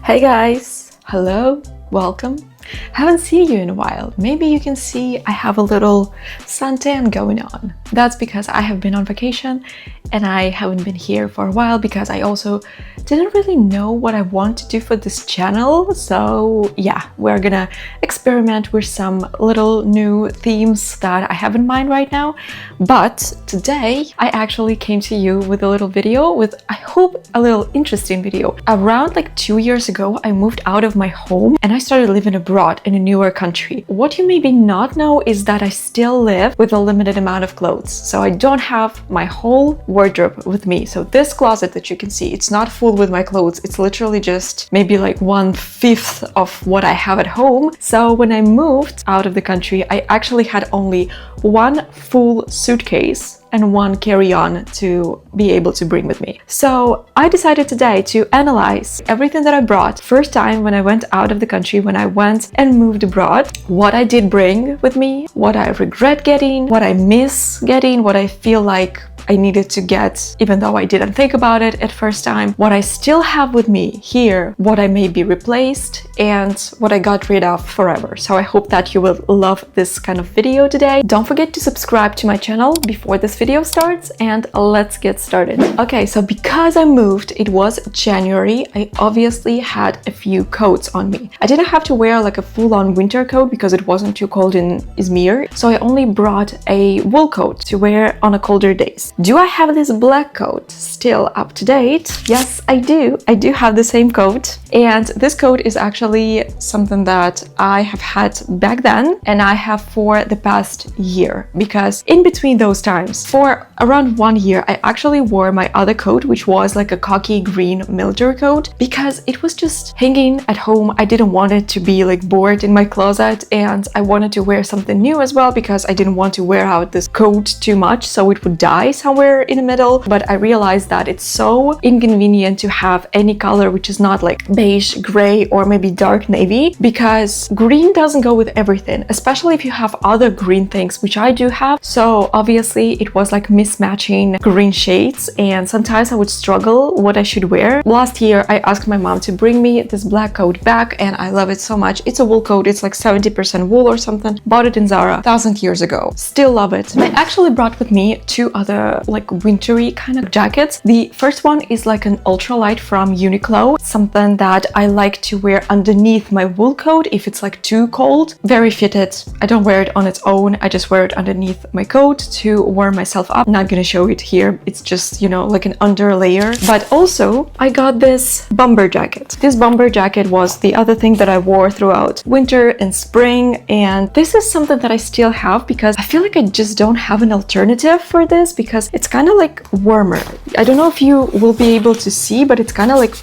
Hey guys, hello, welcome. Haven't seen you in a while. Maybe you can see I have a little suntan going on. That's because I have been on vacation and I haven't been here for a while because I also didn't really know what I want to do for this channel. So yeah, we're gonna experiment with some little new themes that I have in mind right now. But today I actually came to you with a little video with, I hope, a little interesting video. Around like 2 years ago, I moved out of my home and I started living abroad in a newer country. What you maybe not know is that I still live with a limited amount of clothes. So I don't have my whole wardrobe with me. So this closet that you can see, it's not full with my clothes. It's literally just maybe like 1/5 of what I have at home. So when I moved out of the country, I actually had only one full suitcase and one carry-on to be able to bring with me. So I decided today to analyze everything that I brought first time when I went out of the country, when I went and moved abroad, what I did bring with me, what I regret getting, what I miss getting, what I feel like I needed to get, even though I didn't think about it at first time, what I still have with me here, what I may be replaced, and what I got rid of forever. So I hope that you will love this kind of video today. Don't forget to subscribe to my channel before this video starts, and let's get started. Okay, so because I moved, it was January, I obviously had a few coats on me. I didn't have to wear like a full-on winter coat because it wasn't too cold in Izmir, so I only brought a wool coat to wear on a colder days. Do I have this black coat still up to date? Yes, I do. I do have the same coat. And this coat is actually something that I have had back then and I have for the past year. Because in between those times, for around 1 year, I actually wore my other coat, which was like a khaki green military coat, because it was just hanging at home. I didn't want it to be like bored in my closet, and I wanted to wear something new as well because I didn't want to wear out this coat too much so it would die somewhere in the middle. But I realized that it's so inconvenient to have any color which is not like beige, gray, or maybe dark navy, because green doesn't go with everything, especially if you have other green things, which I do have. So obviously it was like mismatching green shades, and sometimes I would struggle what I should wear. Last year I asked my mom to bring me this black coat back, and I love it so much. It's a wool coat, it's like 70% wool or something. Bought it in Zara 1,000 years ago. Still love it. I actually brought with me two other like wintry kind of jackets. The first one is like an ultralight from Uniqlo, something that I like to wear underneath my wool coat if it's like too cold. Very fitted. I don't wear it on its own, I just wear it underneath my coat to warm myself up. I'm not gonna show it here, it's just, you know, like an under layer. But also I got this bomber jacket. This bomber jacket was the other thing that I wore throughout winter and spring, and this is something that I still have because I feel like I just don't have an alternative for this because it's kind of like warmer. I don't know if you will be able to see, but it's kind of like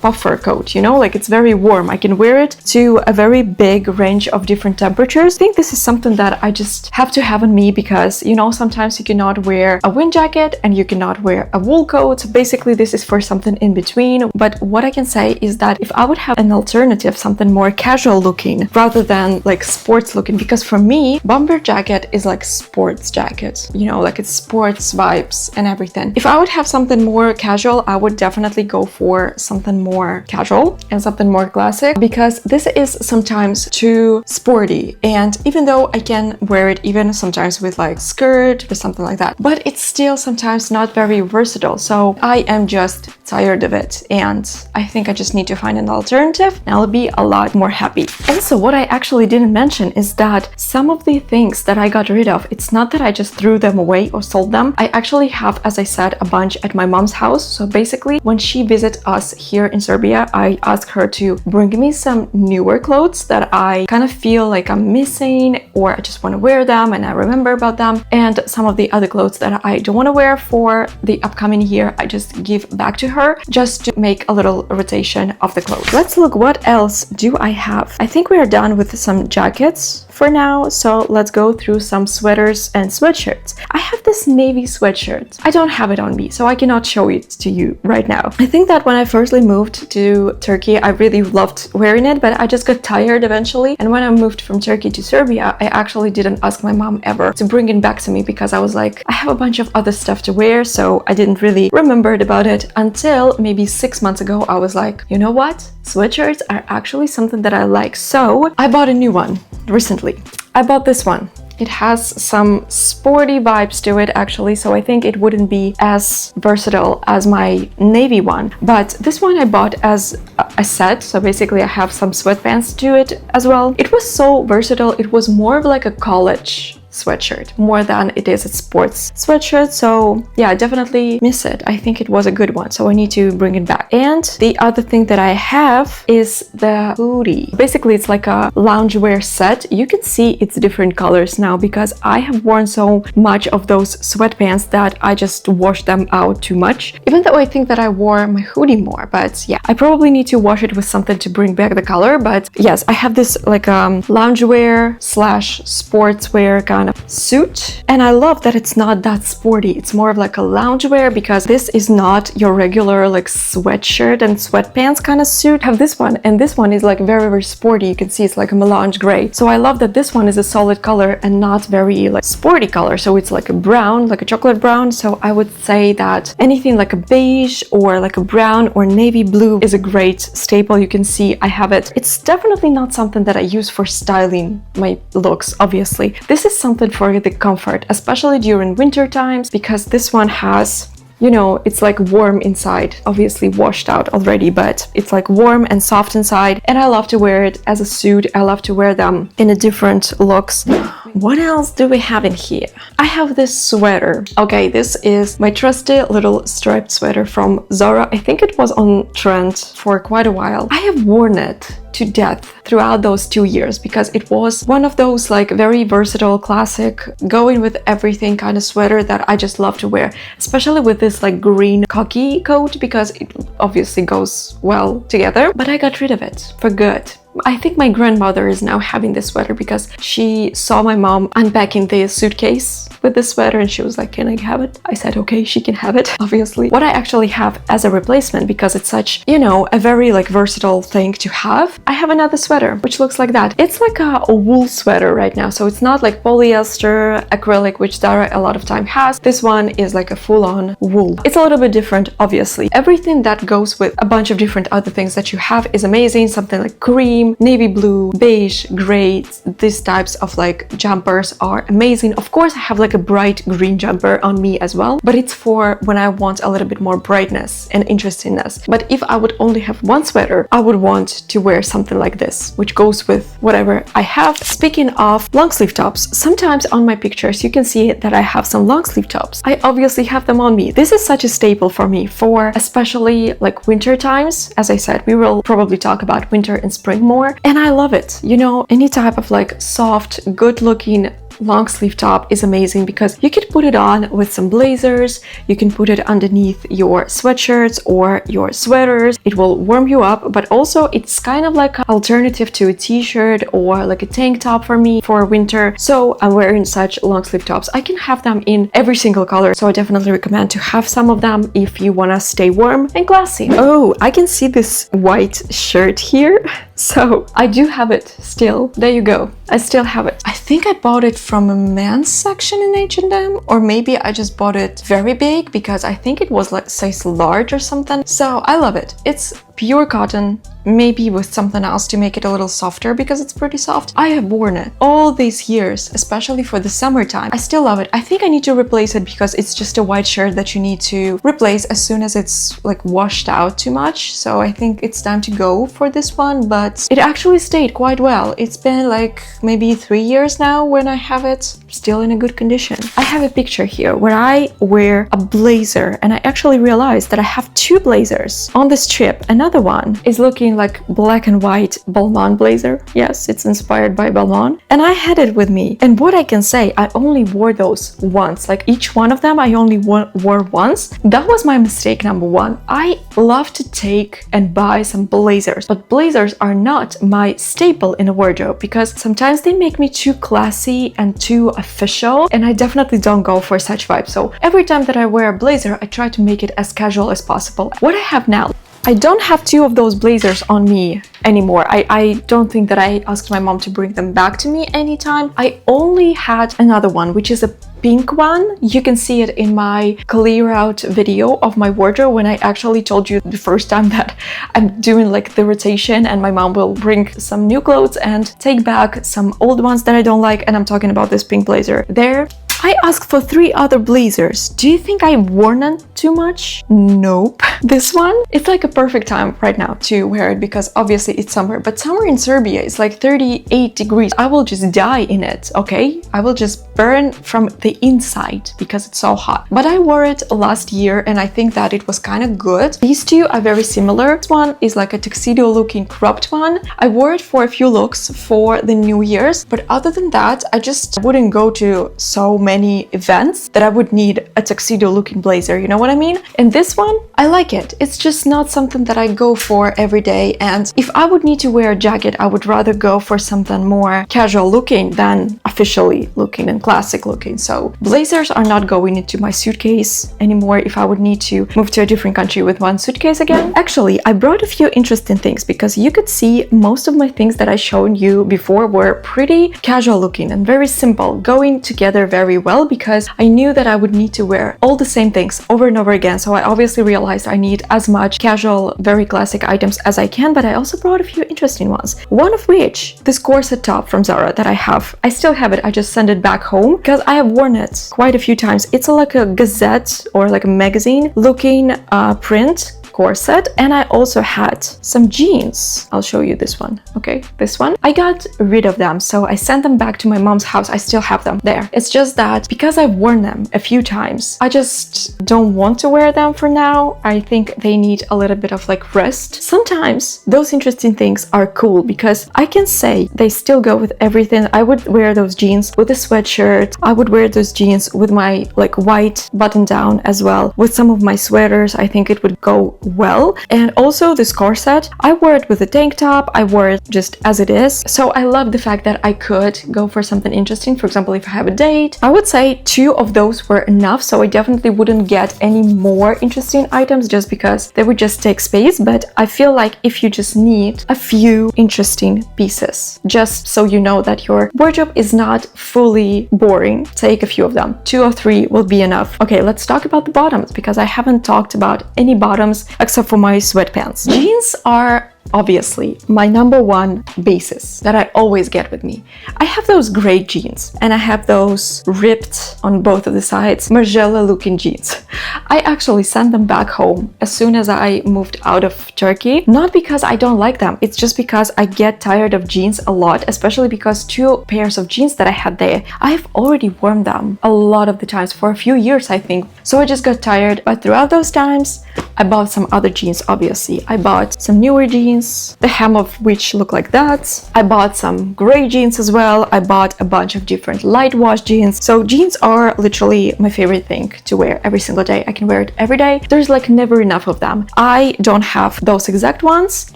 puffer coat, you know, like it's very warm. I can wear it to a very big range of different temperatures. I think this is something that I just have to have on me because, you know, sometimes you cannot wear a wind jacket and you cannot wear a wool coat. Basically, this is for something in between. But what I can say is that if I would have an alternative, something more casual looking rather than like sports looking, because for me, bomber jacket is like sports jacket, you know, like it's sports vibes and everything. If I would have something more casual, I would definitely go for something more casual and something more classic, because this is sometimes too sporty, and even though I can wear it even sometimes with like skirt or something like that, but it's still sometimes not very versatile. So I am just tired of it, and I think I just need to find an alternative and I'll be a lot more happy. Also, what I actually didn't mention is that some of the things that I got rid of, it's not that I just threw them away or sold them. I actually have, as I said, a bunch at my mom's house. So basically when she visits us here in Serbia, I ask her to bring me some newer clothes that I kind of feel like I'm missing, or I just want to wear them and I remember about them. And some of the other clothes that I don't want to wear for the upcoming year, I just give back to her just to make a little rotation of the clothes. Let's look, what else do I have? I think we are done with some jackets. for now, so let's go through some sweaters and sweatshirts. I have this navy sweatshirt. I don't have it on me, so I cannot show it to you right now. I think that when I firstly moved to Turkey, I really loved wearing it, but I just got tired eventually. And when I moved from Turkey to Serbia, I actually didn't ask my mom ever to bring it back to me because I was like, I have a bunch of other stuff to wear, so I didn't really remember about it until maybe 6 months ago. I was like, you know what? Sweatshirts are actually something that I like. So I bought a new one recently. I bought this one. It has some sporty vibes to it actually, so I think it wouldn't be as versatile as my navy one. But this one I bought as a set, so basically I have some sweatpants to it as well. It was so versatile. It was more of like a college sweatshirt more than it is a sports sweatshirt, so yeah, I definitely miss it. I think it was a good one, so I need to bring it back. And the other thing that I have is the hoodie. Basically it's like a loungewear set. You can see it's different colors now because I have worn so much of those sweatpants that I just washed them out too much, even though I think that I wore my hoodie more. But yeah, I probably need to wash it with something to bring back the color. But yes, I have this like loungewear slash sportswear kind of suit, and I love that it's not that sporty. It's more of like a loungewear because this is not your regular like sweatshirt and sweatpants kind of suit. I have this one, and this one is like very, very sporty. You can see it's like a melange gray, so I love that this one is a solid color and not very like sporty color, so it's like a brown, like a chocolate brown. So I would say that anything like a beige or like a brown or navy blue is a great staple. You can see I have it. It's definitely not something that I use for styling my looks, obviously. This is something for the comfort, especially during winter times, because this one has, you know, it's like warm inside, obviously washed out already, but it's like warm and soft inside, and I love to wear it as a suit. I love to wear them in a different looks. What else do we have in here? I have this sweater. Okay, this is my trusty little striped sweater from Zara. I think it was on trend for quite a while. I have worn it to death throughout those 2 years because it was one of those like very versatile, classic, going with everything kind of sweater that I just love to wear, especially with this like green khaki coat because it obviously goes well together. But I got rid of it for good. I think my grandmother is now having this sweater because she saw my mom unpacking the suitcase with this sweater and she was like, can I have it? I said, okay, she can have it, obviously. What I actually have as a replacement, because it's such, you know, a very like versatile thing to have, I have another sweater which looks like that. It's like a wool sweater right now, so it's not like polyester, acrylic, which Zara a lot of time has. This one is like a full-on wool. It's a little bit different, obviously. Everything that goes with a bunch of different other things that you have is amazing. Something like cream, navy blue, beige, gray, these types of like jumpers are amazing. Of course, I have like a bright green jumper on me as well, but it's for when I want a little bit more brightness and interestingness. But if I would only have one sweater, I would want to wear something like this, which goes with whatever I have. Speaking of long sleeve tops, sometimes on my pictures you can see that I have some long sleeve tops. I obviously have them on me. This is such a staple for me for especially like winter times. As I said, we will probably talk about winter and spring more, and I love it. You know, any type of like soft, good looking long sleeve top is amazing because you can put it on with some blazers, you can put it underneath your sweatshirts or your sweaters. It will warm you up, but also it's kind of like an alternative to a t-shirt or like a tank top for me for winter. So I'm wearing such long sleeve tops. I can have them in every single color, so I definitely recommend to have some of them if you want to stay warm and classy. Oh, I can see this white shirt here, so I do have it still. There you go, I still have it. I think I bought it from a men's section in H&M, or maybe I just bought it very big because I think it was like size large or something. So I love it. It's pure cotton, maybe with something else to make it a little softer because it's pretty soft. I have worn it all these years, especially for the summertime. I still love it. I think I need to replace it because it's just a white shirt that you need to replace as soon as it's like washed out too much. So I think it's time to go for this one, but it actually stayed quite well. It's been like maybe 3 years now when I have it, still in a good condition. I have a picture here where I wear a blazer, and I actually realized that I have 2 blazers on this trip, and another one is looking like black and white Balmain blazer. Yes, it's inspired by Balmain. And I had it with me. And what I can say, I only wore those once. Like each one of them, I only wore once. That was my mistake number one. I love to take and buy some blazers, but blazers are not my staple in a wardrobe because sometimes they make me too classy and too official, and I definitely don't go for such vibes. So every time that I wear a blazer, I try to make it as casual as possible. What I have now, I don't have two of those blazers on me anymore. I don't think that I asked my mom to bring them back to me anytime. I only had another one, which is a pink one. You can see it in my clear out video of my wardrobe when I actually told you the first time that I'm doing like the rotation and my mom will bring some new clothes and take back some old ones that I don't like, and I'm talking about this pink blazer there. I asked for 3 other blazers. Do you think I've worn it too much? Nope. This one, it's like a perfect time right now to wear it because obviously it's summer, but summer in Serbia is like 38 degrees. I will just die in it, okay? I will just burn from the inside because it's so hot. But I wore it last year and I think that it was kind of good. These two are very similar. This one is like a tuxedo looking cropped one. I wore it for a few looks for the New Year's, but other than that, I just wouldn't go to so many events that I would need a tuxedo looking blazer, you know what I mean? And this one, I like it. It's just not something that I go for every day, and if I would need to wear a jacket, I would rather go for something more casual looking than officially looking and classic looking. So blazers are not going into my suitcase anymore if I would need to move to a different country with one suitcase again. Actually, I brought a few interesting things because you could see most of my things that I showed you before were pretty casual looking and very simple, going together very well because I knew that I would need to wear all the same things over and over again. So I obviously realized I need as much casual, very classic items as I can, but I also brought a few interesting ones. One of which, this corset top from Zara that I have. I still have it, I just sent it back home because I have worn it quite a few times. It's like a gazette or like a magazine looking print corset, and I also had some jeans. I'll show you this one. Okay, this one. I got rid of them, so I sent them back to my mom's house. I still have them there. It's just that because I've worn them a few times, I just don't want to wear them for now. I think they need a little bit of like rest. Sometimes those interesting things are cool because I can say they still go with everything. I would wear those jeans with a sweatshirt. I would wear those jeans with my like white button down as well. With some of my sweaters, I think it would go well. And also this corset, I wore it with a tank top. I wore it just as it is. So I love the fact that I could go for something interesting. For example, if I have a date, I would say 2 of those were enough. So I definitely wouldn't get any more interesting items just because they would just take space. But I feel like if you just need a few interesting pieces, just so you know that your wardrobe is not fully boring, take a few of them. 2 or 3 will be enough. Okay, let's talk about the bottoms because I haven't talked about any bottoms except for my sweatpants. Jeans are obviously my number one basis that I always get with me. I have those gray jeans and I have those ripped on both of the sides Margiela looking jeans. I actually sent them back home as soon as I moved out of Turkey, not because I don't like them, it's just because I get tired of jeans a lot, especially because 2 pairs of jeans that I had there, I've already worn them a lot of the times for a few years I think, so I just got tired. But throughout those times I bought some other jeans. Obviously I bought some newer jeans, the hem of which look like that. I bought some gray jeans as well. I bought a bunch of different light wash jeans. So jeans are literally my favorite thing to wear every single day. I can wear it every day. There's like never enough of them. I don't have those exact ones,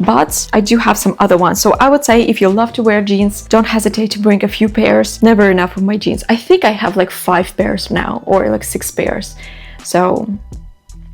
but I do have some other ones. So I would say if you love to wear jeans, don't hesitate to bring a few pairs. Never enough of my jeans. I think I have like 5 pairs now or like 6 pairs. So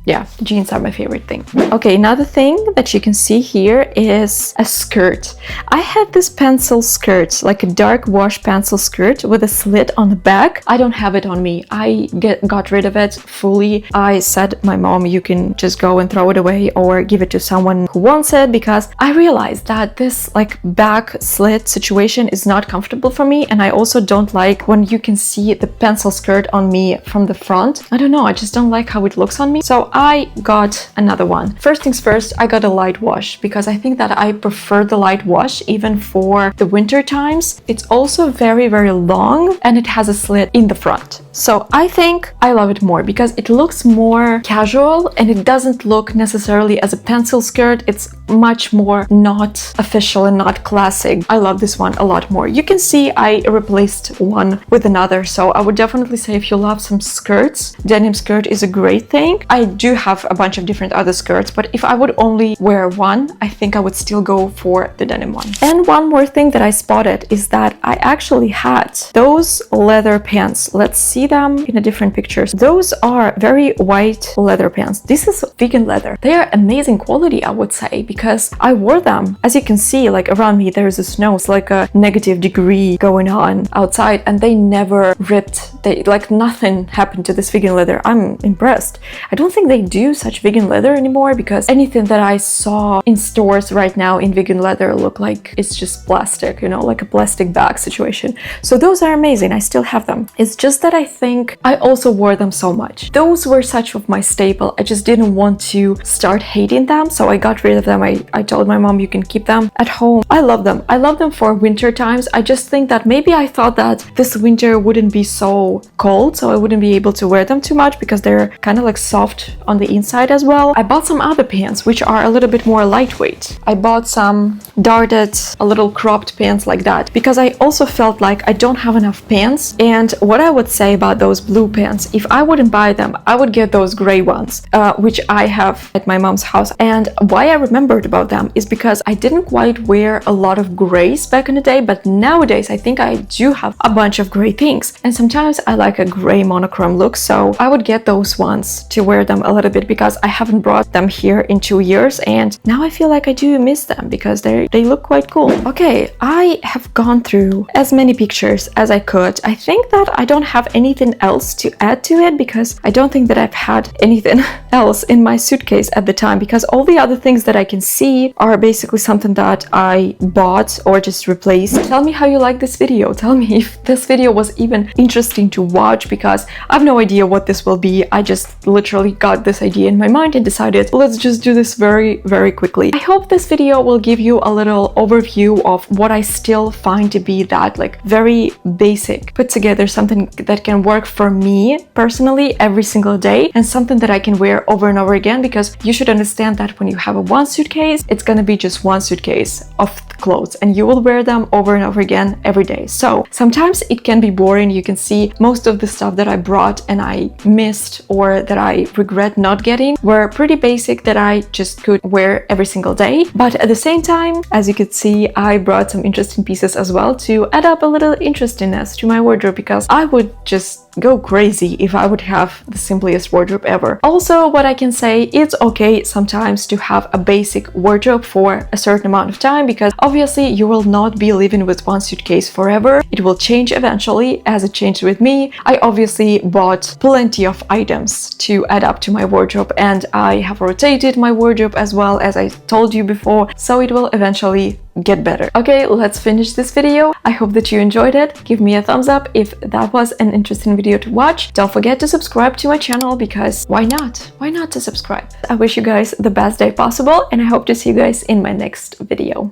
yeah, jeans are my favorite thing. Okay, another thing that you can see here is a skirt. I had this pencil skirt, like a dark wash pencil skirt with a slit on the back. I don't have it on me. I got rid of it fully. I said, my mom, you can just go and throw it away or give it to someone who wants it, because I realized that this like back slit situation is not comfortable for me. And I also don't like when you can see the pencil skirt on me from the front. I don't know, I just don't like how it looks on me. So I got another one. First things first, I got a light wash because I think that I prefer the light wash even for the winter times. It's also very, very long and it has a slit in the front. So I think I love it more because it looks more casual and it doesn't look necessarily as a pencil skirt. It's much more not official and not classic. I love this one a lot more. You can see I replaced one with another, so I would definitely say if you love some skirts, denim skirt is a great thing. I do have a bunch of different other skirts, but if I would only wear one, I think I would still go for the denim one. And one more thing that I spotted is that I actually had those leather pants. Let's see them in a different pictures. Those are very white leather pants. This is vegan leather. They are amazing quality, I would say, because I wore them. As you can see, like around me there is a snow. It's like a -degree going on outside and they never ripped. They like nothing happened to this vegan leather. I'm impressed. I don't think they do such vegan leather anymore because anything that I saw in stores right now in vegan leather look like it's just plastic, you know, like a plastic bag situation. So those are amazing. I still have them. It's just that I think I also wore them so much. Those were such of my staple. I just didn't want to start hating them, so I got rid of them. I told my mom you can keep them at home. I love them. I love them for winter times. I just think that maybe I thought that this winter wouldn't be so cold, so I wouldn't be able to wear them too much because they're kind of like soft on the inside as well. I bought some other pants which are a little bit more lightweight. I bought some darted, a little cropped pants like that because I also felt like I don't have enough pants. And what I would say about those blue pants, if I wouldn't buy them, I would get those gray ones, which I have at my mom's house. And why I remembered about them is because I didn't quite wear a lot of grays back in the day, but nowadays I think I do have a bunch of gray things. And sometimes I like a gray monochrome look, so I would get those ones to wear them a little bit because I haven't brought them here in 2 years and now I feel like I do miss them because they look quite cool. Okay, I have gone through as many pictures as I could. I think that I don't have anything else to add to it because I don't think that I've had anything else in my suitcase at the time because all the other things that I can see are basically something that I bought or just replaced. Tell me how you like this video. Tell me if this video was even interesting to watch because I have no idea what this will be. I just literally got this idea in my mind and decided let's just do this very, very quickly. I hope this video will give you a little overview of what I still find to be that like very basic, put together, something that can work for me personally every single day and something that I can wear over and over again because you should understand that when you have a one suitcase, it's gonna be just one suitcase of clothes and you will wear them over and over again every day. So sometimes it can be boring. You can see most of the stuff that I brought and I missed or that I regret not getting were pretty basic that I just could wear every single day. But at the same time, as you could see, I brought some interesting pieces as well to add up a little interestingness to my wardrobe because I would just go crazy if I would have the simplest wardrobe ever. Also, what I can say, it's okay sometimes to have a basic wardrobe for a certain amount of time because obviously you will not be living with one suitcase forever. It will change eventually as it changed with me. I obviously bought plenty of items to add up to my wardrobe and I have rotated my wardrobe as well as I told you before, so it will eventually get better. Okay, let's finish this video. I hope that you enjoyed it. Give me a thumbs up if that was an interesting video to watch. Don't forget to subscribe to my channel because why not? Why not to subscribe? I wish you guys the best day possible and I hope to see you guys in my next video.